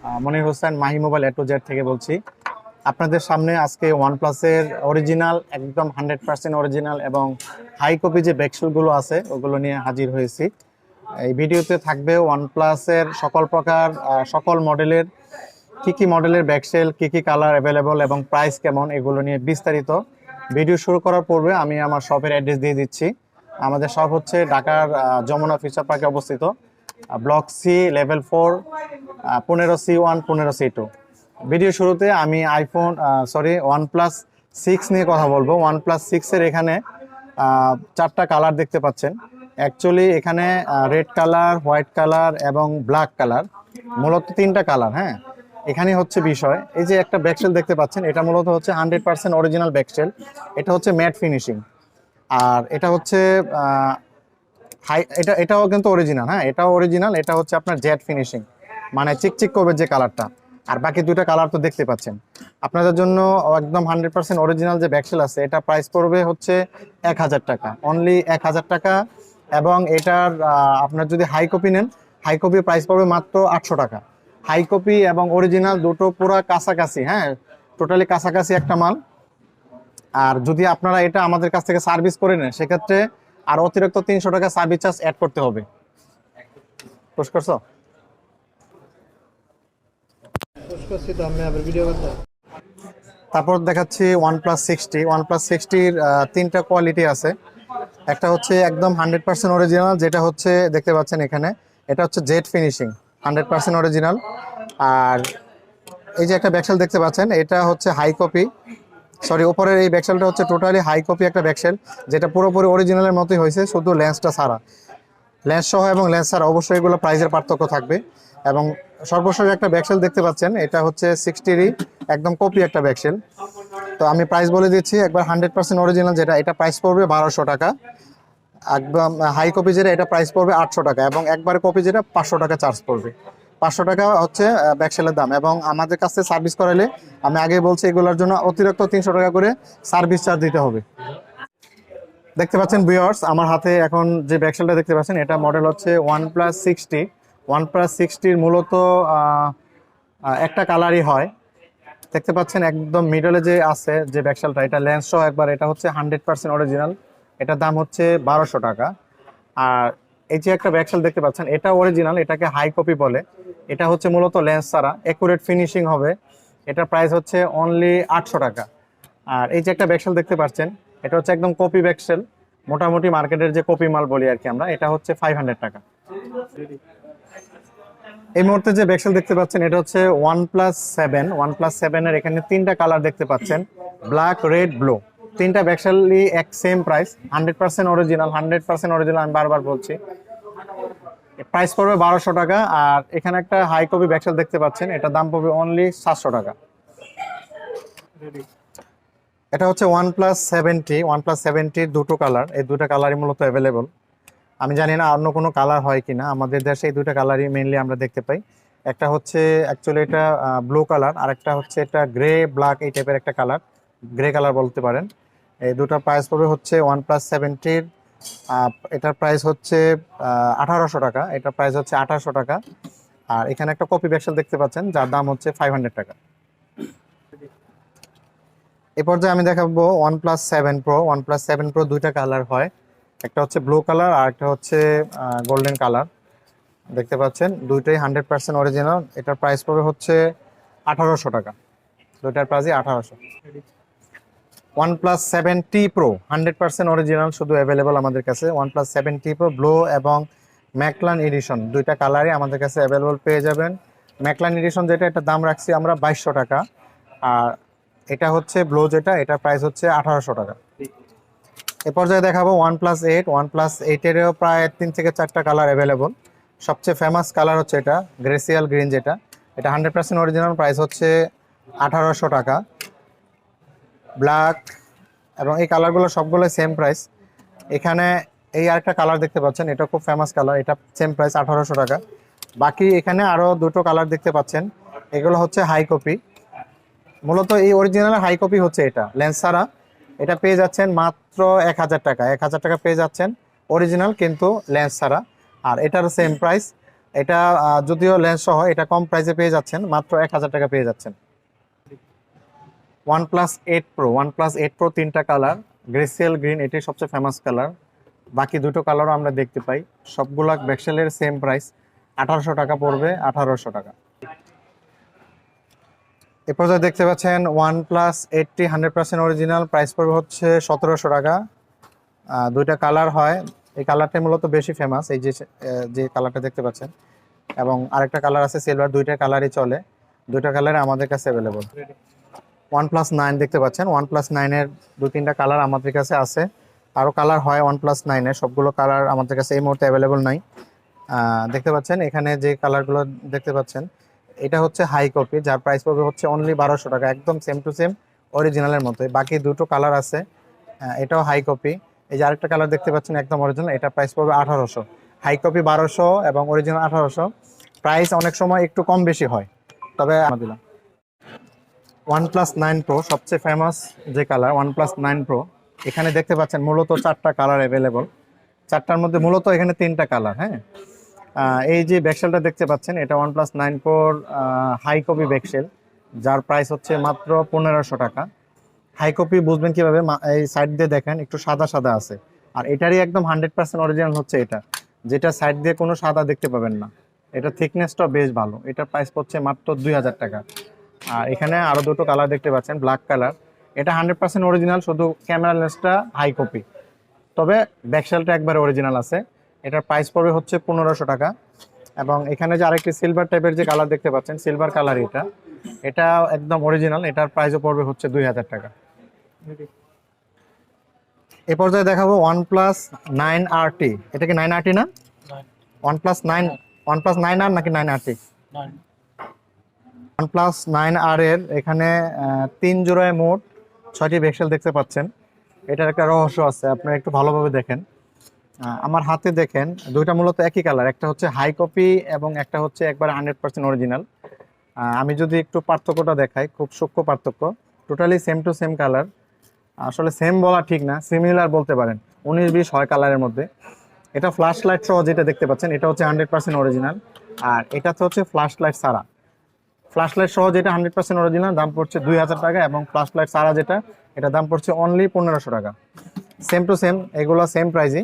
Monir Hossain Mahi mobile A to Z থেকে বলছি। আপনাদের সামনে আজকে ওয়ানপ্লাসের অরিজিনাল একদম 100% অরিজিনাল এবং হাই কপি যে ব্যাকশেলগুলো আছে ওগুলো নিয়ে হাজির হয়েছি। এই ভিডিওতে থাকবে ওয়ানপ্লাসের সকল প্রকার সকল মডেলের কি মডেলের ব্যাকশেল, কি কালার অ্যাভেলেবল এবং প্রাইস কেমন, এগুলো নিয়ে বিস্তারিত। ভিডিও শুরু করার পূর্বে আমি আমার শপের অ্যাড্রেস দিয়ে দিচ্ছি। আমাদের শপ হচ্ছে ঢাকার যমুনা ফিউচার পার্কে অবস্থিত, block sea level 4, 15C1 15C2। Video শুরুতে আমি ওয়ানপ্লাস 6 নিয়ে কথা বলবো। ওয়ানপ্লাস 6-এর এখানে 4টা কালার দেখতে পাচ্ছেন। অ্যাকচুয়ালি এখানে রেড কালার, হোয়াইট কালার এবং ব্ল্যাক কালার, মূলত 3টা কালার। হ্যাঁ, এখানে হচ্ছে বিষয়, এই যে একটা ব্যাকশেল দেখতে পাচ্ছেন, এটা মূলত হচ্ছে 100% অরিজিনাল ব্যাকশেল। এটা হচ্ছে ম্যাট ফিনিশিং, আর এটা হচ্ছে এটাও কিন্তু অরিজিনাল। হ্যাঁ, এটাও অরিজিনাল। এটা হচ্ছে আপনার জেড ফিনিশিং, মানে চিকচিক করবে যে কালারটা। আর বাকি দুটো কালার তো দেখতে পাচ্ছেন। আপনাদের জন্য একদম 100% অরিজিনাল যে ব্যাকশেল আছে, এটা প্রাইস পড়বে হচ্ছে 1000 টাকা, অনলি 1000 টাকা। এবং এটার আপনার যদি হাই কপি নেন, হাই কপি প্রাইস পড়বে মাত্র 800 টাকা। হাই কপি এবং অরিজিনাল দুটো পুরো কাছাকাছি। হ্যাঁ, টোটালি কাছাকাছি একটা মাল। আর যদি আপনারা এটা আমাদের কাছ থেকে সার্ভিস করে নেন, সেক্ষেত্রে আর অতিরিক্ত 300 টাকা সার্ভিস চার্জ অ্যাড করতে হবে। পুশ করছো? তারপর দেখাচ্ছি OnePlus 60। OnePlus 60-র 3টা কোয়ালিটি আছে। একটা হচ্ছে একদম 100% অরিজিনাল, যেটা হচ্ছে দেখতে পাচ্ছেন এখানে, এটা হচ্ছে জেড ফিনিশিং, 100% অরিজিনাল। আর এই যে একটা ব্যাকশেল দেখতে পাচ্ছেন, এটা হচ্ছে হাই কপি, উপরের এই ব্যাকশেলটা হচ্ছে টোটালি হাই কপি একটা ব্যাকশেল, যেটা পুরোপুরি অরিজিনালের মতোই হয়েছে, শুধু লেন্সটা ছাড়া। লেন্স সহ এবং লেন্স ছাড়া অবশ্যই এগুলো প্রাইসের পার্থক্য থাকবে। এবং সর্বশেষ একটা ব্যাকশেল দেখতে পাচ্ছেন, এটা হচ্ছে 60-রই একদম কপি একটা ব্যাকশেল। তো আমি প্রাইস বলে দিচ্ছি একবার। 100% অরিজিনাল যেটা, এটা প্রাইস পড়বে 1200 টাকা। একদম হাই কপি যেটা, এটা প্রাইস পড়বে 800 টাকা। এবং একবারে কপি যেটা, 500 টাকা চার্জ পড়বে। 500 টাকা হচ্ছে ব্যাকশেলের দাম। এবং আমাদের কাছে সার্ভিস করাইলে, আমি আগে বলছি, এগুলোর জন্য অতিরিক্ত 300 টাকা করে সার্ভিস চার্জ দিতে হবে। দেখতে পাচ্ছেন ভিউয়ার্স, আমার হাতে এখন যে ব্যাকশেলটা দেখতে পাচ্ছেন, এটা মডেল হচ্ছে OnePlus 60। OnePlus 60-র মূলত একটা কালারই হয়। দেখতে পাচ্ছেন একদম মিডলে যে আছে যে ব্যাকশেলটা, এটা লেন্স সহ একবার, এটা হচ্ছে 100% অরিজিনাল। এটার দাম হচ্ছে 1200 টাকা। আর এই যে একটা ব্যাকশেল দেখতে পাচ্ছেন, এটা অরিজিনাল, এটাকে হাই কপি বলে। এটা হচ্ছে মূলত লেন্স ছাড়া, একুরেট ফিনিশিং হবে। এটার প্রাইস হচ্ছে অনলি 800 টাকা। আর এই যে একটা ব্যাকশেল দেখতে পাচ্ছেন, এটা হচ্ছে একদম কপি ব্যাকশেল, মোটামুটি মার্কেটের যে কপি মাল বলি আর কি আমরা, এটা হচ্ছে 500 টাকা। এই মুহূর্তে যে ব্যাকশেল দেখতে পাচ্ছেন, এটা হচ্ছে OnePlus 7। OnePlus 7-এর এখানে 3টা কালার দেখতে পাচ্ছেন, ব্ল্যাক, রেড, ব্লু। 3টা ব্যাকশেলই এক সেম প্রাইস, 100% অরিজিনাল। 100% অরিজিনাল, আমি বারবার বলছি। প্রাইস পড়বে 1200 টাকা। আর এখানে একটা হাই কপি ব্যাকশেল দেখতে পাচ্ছেন, এটা দাম পড়বে অনলি 700 টাকা। এটা হচ্ছে OnePlus 70। OnePlus 70-র দুটো কালার, এই দুটো কালারই মূলত অ্যাভেলেবল। আমি জানি না অন্য কোনো কালার হয় কিনা, আমাদের দেশে এই দুটো কালারই মেইনলি আমরা দেখতে পাই। একটা হচ্ছে অ্যাকচুয়ালি এটা ব্লু কালার, আর একটা হচ্ছে এটা গ্রে ব্ল্যাক, এই টাইপের একটা কালার, গ্রে কালার বলতে পারেন। এই দুটোর প্রাইস পড়বে হচ্ছে OnePlus 70-র এটার প্রাইস হচ্ছে 1800 টাকা। এটার প্রাইস হচ্ছে 1800 টাকা। আর এখানে একটা কপি ব্যাকশেল দেখতে পাচ্ছেন, যার দাম হচ্ছে 500 টাকা। এই পর্যায়ে আমি দেখাবো OnePlus 7 Pro। OnePlus 7 Pro দুইটা কালার হয়, একটা হচ্ছে ব্লু কালার আর একটা হচ্ছে গোল্ডেন কালার। দেখতে পাচ্ছেন দুইটাই 100% অরিজিনাল। এটার প্রাইস পড়বে হচ্ছে 1800 টাকা। দুইটার প্রাইসই 1800। OnePlus 7T Pro 100% অরিজিনাল, শুধু অ্যাভেলেবল আমাদের কাছে। OnePlus 7T Pro ব্লু এবং ম্যাকলান এডিশন, দুইটা কালারই আমাদের কাছে অ্যাভেলেবল পেয়ে যাবেন। ম্যাকলান এডিশন যেটা, এটার দাম রাখছি আমরা 2200 টাকা। আর এটা হচ্ছে ব্লু যেটা, এটার প্রাইস হচ্ছে 1800 টাকা। এ পর্যায়ে দেখাবো OnePlus 8। OnePlus 8-এরও প্রায় 3 থেকে 4টা কালার অ্যাভেলেবল। সবচেয়ে ফেমাস কালার হচ্ছে এটা গ্রেসিয়াল গ্রিন যেটা, এটা 100% অরিজিনাল, প্রাইস হচ্ছে 1800 টাকা। ব্ল্যাক এবং এই কালারগুলো সবগুলো সেম প্রাইস। এখানে এই আরেকটা কালার দেখতে পাচ্ছেন, এটা খুব ফেমাস কালার, এটা সেম প্রাইস 1800 টাকা। বাকি এখানে আরও দুটো কালার দেখতে পাচ্ছেন, এগুলো হচ্ছে হাই কপি। মূলত এই অরিজিনাল হাই কপি হচ্ছে এটা লেন্স ছাড়া। এটা পেয়ে যাচ্ছেন মাত্র 1000 টাকা। 1000 টাকা পেয়ে যাচ্ছেন অরিজিনাল, কিন্তু লেন্স ছাড়া। আর এটারও সেম প্রাইস, এটা যদিও লেন্স সহ এটা কম প্রাইসে পেয়ে যাচ্ছেন, মাত্র 1000 টাকা পেয়ে যাচ্ছেন। ওয়ান প্লাস 8 প্রো তিনটা কালার, গ্রেসিয়াল গ্রিন এটি সবচেয়ে ফেমাস কালার, বাকি দুটো কালারও আমরা দেখতে পাই। সবগুলা ব্যাকশেলের সেম প্রাইস, 1800 টাকা পড়বে, 1800 টাকা। এ পর্যায়ে দেখতে পাচ্ছেন OnePlus 80 100% অরিজিনাল, প্রাইস পড়বে হচ্ছে 1700 টাকা। দুইটা কালার হয়, এই কালারটাই মূলত বেশি ফেমাস, এই যে কালারটা দেখতে পাচ্ছেন, এবং আরেকটা কালার আছে সিলভার, দুইটা কালারই চলে, দুইটা কালারে আমাদের কাছে অ্যাভেলেবল। OnePlus 9 দেখতে পাচ্ছেন, OnePlus 9 এর দু তিনটা কালার আমাদের কাছে আছে, আরও কালার হয় OnePlus 9-এর, সবগুলো কালার আমাদের কাছে এই মুহূর্তে অ্যাভেলেবল নাই। দেখতে পাচ্ছেন এখানে যে কালারগুলো দেখতে পাচ্ছেন, এটা হচ্ছে হাই কপি, যার প্রাইস পড়বে হচ্ছে অনলি 1200 টাকা, একদম সেম টু সেম অরিজিনালের মতোই। বাকি দুটো কালার আছে, এটাও হাই কপি। এই যে আরেকটা কালার দেখতে পাচ্ছেন একদম অরিজিনাল, এটা প্রাইস পড়বে 1800। হাই কপি 1200 এবং অরিজিনাল 1800। প্রাইস অনেক সময় একটু কম বেশি হয়, তবে দিলাম। OnePlus 9 Pro সবচেয়ে ফেমাস যে কালার, OnePlus 9 Pro, এখানে দেখতে পাচ্ছেন মূলত 4টা কালার অ্যাভেলেবল, 4টার মধ্যে মূলত এখানে 3টা কালার। হ্যাঁ, এই যে ব্যাকশেলটা দেখতে পাচ্ছেন, এটা OnePlus 9 Proর হাই কপি ব্যাকশেল, যার প্রাইস হচ্ছে মাত্র 1500 টাকা। হাই কপি বুঝবেন কিভাবে, এই সাইড দিয়ে দেখেন একটু সাদা সাদা আছে, আর এটারই একদম 100% অরিজিনাল হচ্ছে এটা, যেটা সাইড দিয়ে কোনো সাদা দেখতে পাবেন না। এটা থিকনেসটা বেশ ভালো, এটার প্রাইস পড়ছে মাত্র 2000 টাকা। আর এখানে আরো দুটো কালার দেখতে পাচ্ছেন, ব্ল্যাক কালার, এটা 100% অরিজিনাল, শুধু ক্যামেরা লেন্সটা হাই কপি, তবে ব্যাকশেলটা একবারে অরিজিনাল আছে। এটার প্রাইস পড়বে হচ্ছে 1500 টাকা। এবং এখানে যে আরেকটি সিলভার টাইপের যে কালার দেখতে পাচ্ছেন, সিলভার কালার, এটা একদম অরিজিনাল, এটার প্রাইসও পড়বে হচ্ছে 2000 টাকা। এ পর্যায়ে দেখাবো OnePlus 9RT। এটা কি 9RT না? OnePlus 9R নাকি 9RT? OnePlus 9R এর এখানে 3 জোড়ায় মোট 6টি ব্যাকশেল দেখতে পাচ্ছেন। এটার একটা রহস্য আছে, আপনারা একটু ভালোভাবে দেখেন। আমার হাতে দেখেন, দুইটা মূলত একই কালার, একটা হচ্ছে হাই কপি এবং একটা হচ্ছে একবার 100% অরিজিনাল। আমি যদি একটু পার্থক্যটা দেখাই, খুব সূক্ষ্ম পার্থক্য, totally same to same colour. আসলে সেম বলা ঠিক না, সিমিলার বলতে পারেন, 19-20 হয় কালারের মধ্যে। এটা ফ্ল্যাশ লাইট সহ যেটা দেখতে পাচ্ছেন, এটা হচ্ছে 100% অরিজিনাল, আর এটা তো হচ্ছে ফ্ল্যাশ লাইট ছাড়া। ফ্ল্যাশ লাইট সহ যেটা 100% অরিজিনাল, দাম পড়ছে 2000 টাকা, এবং ফ্ল্যাশ লাইট ছাড়া যেটা, এটা দাম পড়ছে অনলি 1500 টাকা। সেম টু সেম, এগুলো সেম প্রাইসই,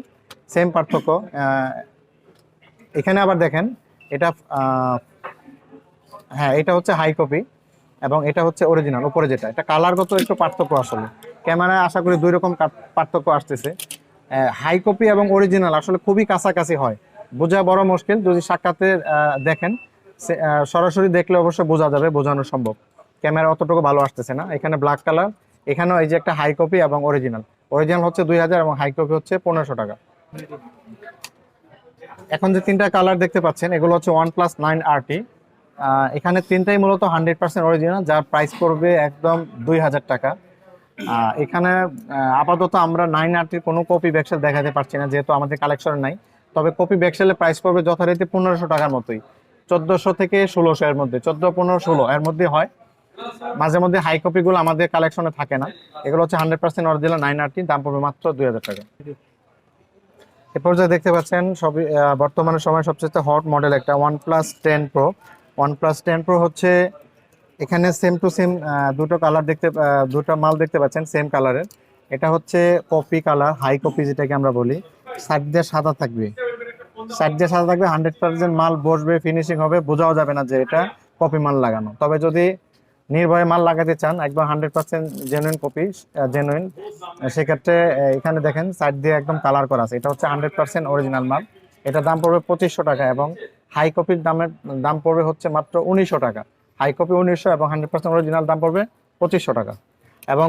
সেম পার্থক্য। এখানে আবার দেখেন, এটা হ্যাঁ, এটা হচ্ছে হাই কপি এবং এটা হচ্ছে অরিজিনাল, উপরে যেটা, এটা কালারগত একটু পার্থক্য। আসলে ক্যামেরায় আশা করি দুই রকম পার্থক্য আসতেছে। হাই কপি এবং অরিজিনাল আসলে খুবই কাছাকাছি হয়, বোঝা বড় মুশকিল, যদি সাক্ষাতে দেখেন, সরাসরি দেখলে অবশ্য বোঝা যাবে, বোঝানো সম্ভব। ক্যামেরা অতটুকু ভালো আসতেছে না। এখানে ব্ল্যাক কালার, এখানেও এই যে একটা হাই কপি এবং অরিজিনাল, অরিজিনাল হচ্ছে 2000 এবং হাই কপি হচ্ছে 1500 টাকা। এখন যে তিনটা কালার দেখতে পাচ্ছেন, এগুলো হচ্ছে OnePlus 9RT। এখানে তিনটাই মূলত 100% অরিজিনাল, যার প্রাইস পড়বে একদম 2000 টাকা। এখানে আপাতত আমরা 9RTর কোনো কপি ব্যাকশেল দেখাতে পারছি না, যেহেতু আমাদের কালেকশন নাই। তবে কপি ব্যাকশেলের প্রাইস পড়বে যথারীতি 1500 টাকার মতোই, 1400 থেকে 1600 এর মধ্যে, 14, 15, 16 এর মধ্যে হয়। মাঝে মধ্যে হাই কপিগুলো আমাদের কালেকশনে থাকে না। এগুলো হচ্ছে 100% অরিজিনাল 9RT, দাম পড়বে মাত্র 2000 টাকা। এ পর্যায়ে দেখতে পাচ্ছেন সবই বর্তমানে সময় সবচেয়ে হট মডেল একটা OnePlus 10 Pro। OnePlus 10 Pro হচ্ছে, এখানে সেম টু সেম দুটো কালার দুটো মাল দেখতে পাচ্ছেন সেম কালারের। এটা হচ্ছে কপি কালার, হাই কপি যেটাকে আমরা বলি। সাইড দিয়ে সাদা থাকবে, 100% মাল বসবে, ফিনিশিং হবে, বোঝাও যাবে না যে এটা কপি মাল লাগানো। তবে যদি নির্ভয়ে মাল লাগাতে চান, একদম 100% জেনুইন কপি, জেনুইন, সেক্ষেত্রে এখানে দেখেন সাইড দিয়ে একদম কালার করা আছে, এটা হচ্ছে 100% অরিজিনাল মাল। এটা দাম পড়বে 2500 টাকা, এবং হাই কপির দাম পড়বে হচ্ছে মাত্র 1900 টাকা। হাই কপি 1900 এবং 100% অরিজিনাল দাম পড়বে 2500 টাকা। এবং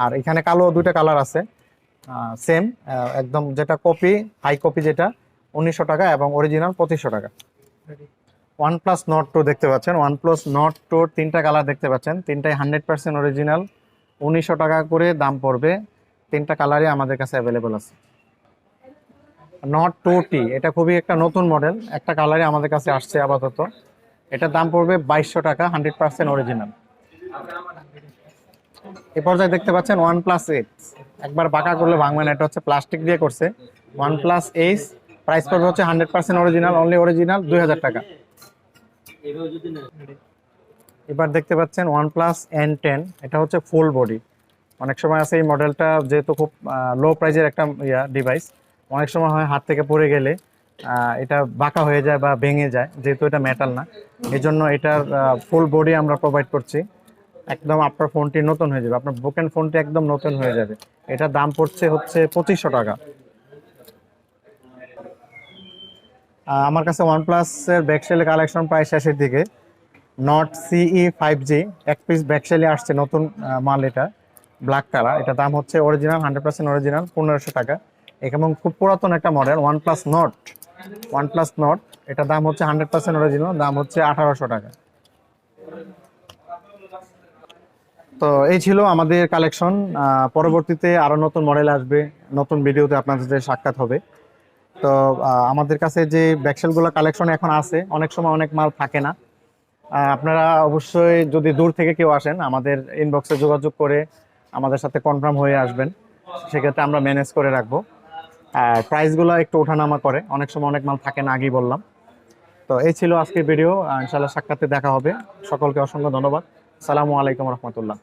আর এখানে কালো দুইটা কালার আছে, সেম একদম, যেটা কপি হাই কপি যেটা 1900 টাকা এবং অরিজিনাল 2500 টাকা। OnePlus Nord 2 দেখতে পাচ্ছেন, OnePlus Nord 2 তিনটা কালার দেখতে পাচ্ছেন, তিনটাই 100% অরিজিনাল, 1900 টাকা করে দাম পড়বে। তিনটা কালারই আমাদের কাছে অ্যাভেলেবল আছে। Nord 2T, এটা খুবই একটা নতুন মডেল, একটা কালারই আমাদের কাছে আসছে আপাতত। এটার দাম পড়বে 2200 টাকা, 100% অরিজিনাল। এ পর্যায়ে দেখতে পাচ্ছেন OnePlus 8, একবার বাঁকা করলে ভাঙবে না, এটা হচ্ছে প্লাস্টিক দিয়ে করছে, OnePlus Ace প্রাইস পড়বে হচ্ছে 100% অরিজিনাল, অনলি অরিজিনাল 2000 টাকা। এবার দেখতে পাচ্ছেন OnePlus N10, এটা হচ্ছে ফুল বডি। অনেক সময় আছে এই মডেলটা যেহেতু খুব লো প্রাইজের একটা ডিভাইস, অনেক সময় হয় হাত থেকে পড়ে গেলে এটা বাঁকা হয়ে যায় বা ভেঙে যায়, যেহেতু এটা মেটাল না। এই জন্য এটার ফুল বডি আমরা প্রোভাইড করছি। একদম আপনার ফোনটি নতুন হয়ে যাবে, আপনার ব্রোকেন ফোনটি একদম নতুন হয়ে যাবে। এটার দাম পড়ছে হচ্ছে 2500 টাকা। আমার কাছে ওয়ানপ্লাসের ব্যাকশেলের কালেকশন প্রায় শেষের দিকে। নট সিই 5G এক পিস ব্যাকশেলে আসছে, নতুন মাল এটা, ব্ল্যাক কালার। এটা দাম হচ্ছে অরিজিনাল 100% অরিজিনাল 1500 টাকা। এবং খুব পুরাতন একটা মডেল ওয়ানপ্লাস নট, এটা দাম হচ্ছে 100% অরিজিনাল, দাম হচ্ছে 1800 টাকা। তো এই ছিল আমাদের কালেকশন। পরবর্তীতে আরো নতুন মডেল আসবে, নতুন ভিডিওতে আপনাদের সাথে সাক্ষাৎ হবে। তো আমাদের কাছে যে ব্যাকশেলগুলো কালেকশন এখন আছে, অনেক সময় অনেক মাল থাকে না। আপনারা অবশ্যই যদি দূর থেকে কেউ আসেন, আমাদের ইনবক্সে যোগাযোগ করে আমাদের সাথে কনফার্ম হয়ে আসবেন, সেক্ষেত্রে আমরা ম্যানেজ করে রাখবো। আর প্রাইসগুলো একটু ওঠানামা করে, অনেক সময় অনেক মাল থাকে না, আগেই বললাম। তো এই ছিল আজকের ভিডিও, ইনশাআল্লাহ সাক্ষাতে দেখা হবে। সকলকে অসংখ্য ধন্যবাদ। আসসালামু আলাইকুম রহমতুল্লাহ।